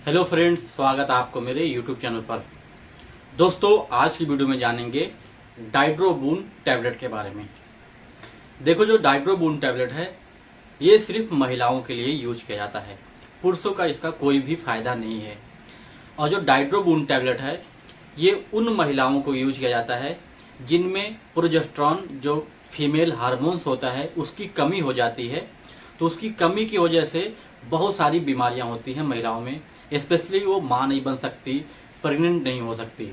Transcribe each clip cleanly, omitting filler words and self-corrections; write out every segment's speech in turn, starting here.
Hello friends, स्वागत है आपको मेरे यूट्यूब चैनल पर। दोस्तों, आज की वीडियो में जानेंगे डाइड्रोबून टैबलेट के बारे में। देखो, जो डाइड्रोबून टैबलेट है ये सिर्फ महिलाओं के लिए यूज किया जाता है, पुरुषों का इसका कोई भी फायदा नहीं है। और जो डाइड्रोबून टैबलेट है ये उन महिलाओं को यूज किया जाता है जिनमें प्रोजेस्टेरॉन जो फीमेल हार्मोन्स होता है उसकी कमी हो जाती है। तो उसकी कमी की वजह से बहुत सारी बीमारियां होती हैं महिलाओं में, स्पेशली वो मां नहीं बन सकती, प्रेग्नेंट नहीं हो सकती।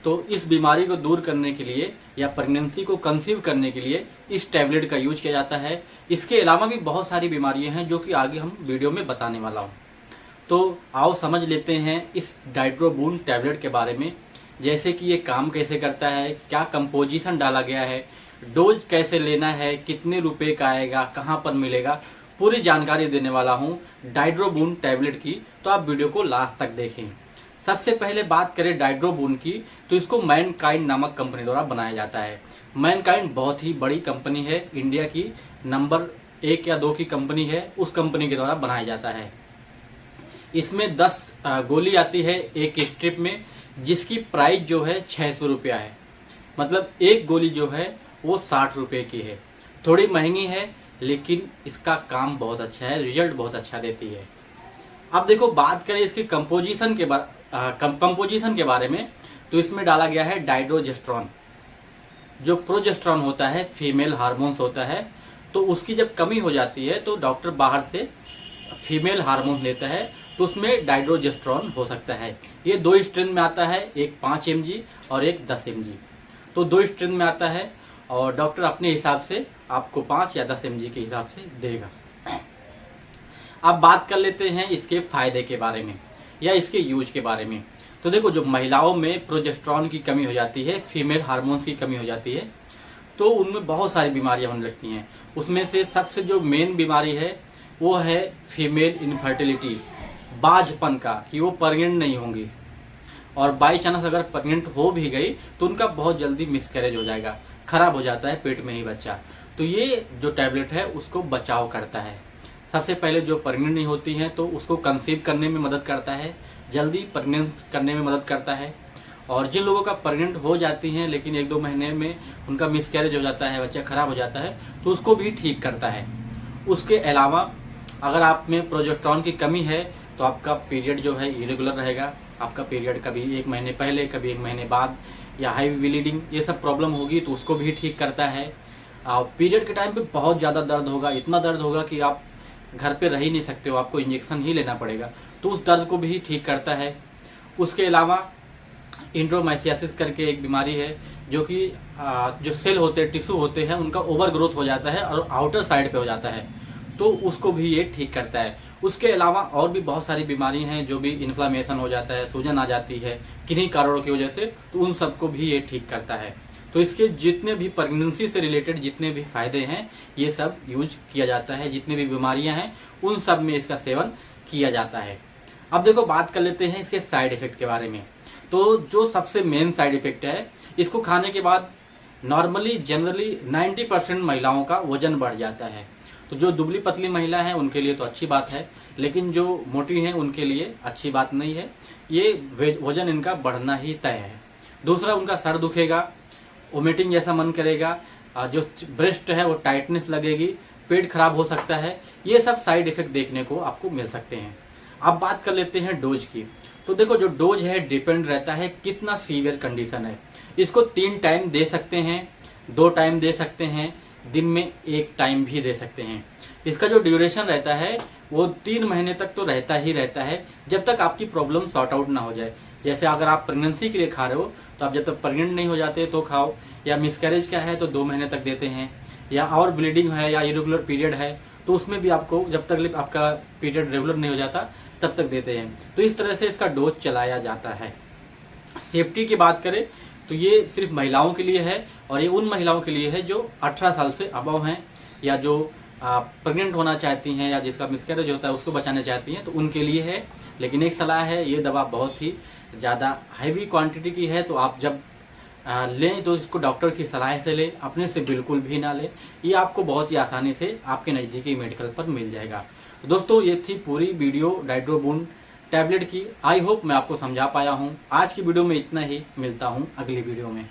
तो इस बीमारी को दूर करने के लिए या प्रेगनेंसी को कंसीव करने के लिए इस टैबलेट का यूज किया जाता है। इसके अलावा भी बहुत सारी बीमारियां हैं जो कि आगे हम वीडियो में बताने वाला हूं। तो आओ समझ लेते हैं इस डाइड्रोबून टैबलेट के बारे में, जैसे कि ये काम कैसे करता है, क्या कंपोजिशन डाला गया है, डोज कैसे लेना है, कितने रुपए का आएगा, कहाँ पर मिलेगा, पूरी जानकारी देने वाला हूँ डाइड्रोबून टैबलेट की। तो आप वीडियो को लास्ट तक देखें। सबसे पहले बात करें डाइड्रोबून की, तो इसको मैनकाइंड नामक कंपनी द्वारा बनाया जाता है। मैनकाइंड बहुत ही बड़ी कंपनी है, इंडिया की नंबर 1 या 2 की कंपनी है, उस कंपनी के द्वारा बनाया जाता है। इसमें 10 गोली आती है एक स्ट्रिप में, जिसकी प्राइस जो है 600 रुपया है। मतलब एक गोली जो है वो 60 रुपए की है। थोड़ी महंगी है लेकिन इसका काम बहुत अच्छा है, रिजल्ट बहुत अच्छा देती है। अब देखो, बात करें इसके कंपोजिशन के बारे में, तो इसमें डाला गया है डाइड्रोजेस्ट्रॉन। जो प्रोजेस्टेरॉन होता है फीमेल हार्मोन्स होता है, तो उसकी जब कमी हो जाती है तो डॉक्टर बाहर से फीमेल हार्मोन लेता है, तो उसमें डाइड्रोजेस्ट्रॉन हो सकता है। ये 2 स्ट्रेन में आता है, एक 5 mg और एक 10 mg। तो 2 स्ट्रेन में आता है और डॉक्टर अपने हिसाब से आपको 5 या 10 mg के हिसाब से देगा। अब बात कर लेते हैं इसके फायदे के बारे में या इसके यूज के बारे में। तो देखो, जो महिलाओं में प्रोजेस्टेरॉन की कमी हो जाती है, फीमेल हार्मोन्स की कमी हो जाती है, तो उनमें बहुत सारी बीमारियां होने लगती हैं। उसमें से सबसे जो मेन बीमारी है वो है फीमेल इनफर्टिलिटी, बाझपन का, कि वो प्रेग्नेंट नहीं होंगी। और बाई चांस अगर प्रेग्नेंट हो भी गई तो उनका बहुत जल्दी मिसकैरेज हो जाएगा, खराब हो जाता है पेट में ही बच्चा। तो ये जो टैबलेट है उसको बचाव करता है। सबसे पहले जो प्रेग्नेंट नहीं होती हैं तो उसको कंसीव करने में मदद करता है, जल्दी प्रेग्नेंट करने में मदद करता है। और जिन लोगों का प्रेग्नेंट हो जाती हैं लेकिन 1-2 महीने में उनका मिसकैरेज हो जाता है, बच्चा खराब हो जाता है, तो उसको भी ठीक करता है। उसके अलावा अगर आप में प्रोजेस्टेरॉन की कमी है तो आपका पीरियड जो है इरेगुलर रहेगा। आपका पीरियड कभी 1 महीने पहले, कभी 1 महीने बाद, या हाई ब्लीडिंग, ये सब प्रॉब्लम होगी तो उसको भी ठीक करता है। पीरियड के टाइम पे बहुत ज़्यादा दर्द होगा, इतना दर्द होगा कि आप घर पे रह ही नहीं सकते हो, आपको इंजेक्शन ही लेना पड़ेगा, तो उस दर्द को भी ठीक करता है। उसके अलावा इंड्रोमाइसियासिस करके एक बीमारी है, जो कि जो सेल होते हैं, टिश्यू होते हैं, उनका ओवर ग्रोथ हो जाता है और आउटर साइड पे हो जाता है, तो उसको भी ये ठीक करता है। उसके अलावा और भी बहुत सारी बीमारी हैं, जो भी इन्फ्लामेशन हो जाता है, सूजन आ जाती है किन्हीं कारणों की वजह से, तो उन सबको भी ये ठीक करता है। तो इसके जितने भी प्रेगनेंसी से रिलेटेड जितने भी फायदे हैं ये सब यूज किया जाता है, जितनी भी बीमारियां हैं उन सब में इसका सेवन किया जाता है। अब देखो, बात कर लेते हैं इसके साइड इफेक्ट के बारे में। तो जो सबसे मेन साइड इफेक्ट है, इसको खाने के बाद नॉर्मली जनरली 90% महिलाओं का वजन बढ़ जाता है। तो जो दुबली पतली महिला है उनके लिए तो अच्छी बात है, लेकिन जो मोटी हैं उनके लिए अच्छी बात नहीं है। ये वजन इनका बढ़ना ही तय है। दूसरा, उनका सर दुखेगा, वोमिटिंग जैसा मन करेगा, जो ब्रेस्ट है वो टाइटनेस लगेगी, पेट खराब हो सकता है। ये सब साइड इफेक्ट देखने को आपको मिल सकते हैं। अब बात कर लेते हैं डोज की। तो देखो, जो डोज है डिपेंड रहता है कितना सीवियर कंडीशन है। इसको 3 टाइम दे सकते हैं, 2 टाइम दे सकते हैं, दिन में 1 टाइम भी दे सकते हैं। इसका जो ड्यूरेशन रहता है वो 3 महीने तक तो रहता ही रहता है, जब तक आपकी प्रॉब्लम सॉर्ट आउट ना हो जाए। जैसे अगर आप प्रेगनेंसी के लिए खा रहे हो तो आप जब तक प्रेग्नेंट नहीं हो जाते तो खाओ, या मिसकैरेज का है तो 2 महीने तक देते हैं, या और ब्लीडिंग है या इरेगुलर पीरियड है तो उसमें भी आपको जब तक आपका पीरियड रेगुलर नहीं हो जाता तब तक देते हैं। तो इस तरह से इसका डोज चलाया जाता है। सेफ्टी की बात करें तो ये सिर्फ महिलाओं के लिए है, और ये उन महिलाओं के लिए है जो 18 साल से अबव हैं, या जो प्रेग्नेंट होना चाहती हैं, या जिसका मिसकैरेज होता है उसको बचाना चाहती हैं, तो उनके लिए है। लेकिन एक सलाह है, ये दवा बहुत ही ज़्यादा हैवी क्वांटिटी की है, तो आप जब लें तो इसको डॉक्टर की सलाह से लें, अपने से बिल्कुल भी ना लें। ये आपको बहुत ही आसानी से आपके नज़दीकी मेडिकल पर मिल जाएगा। दोस्तों, ये थी पूरी वीडियो डाइड्रोबून टैबलेट की। आई होप मैं आपको समझा पाया हूँ। आज की वीडियो में इतना ही, मिलता हूँ अगली वीडियो में।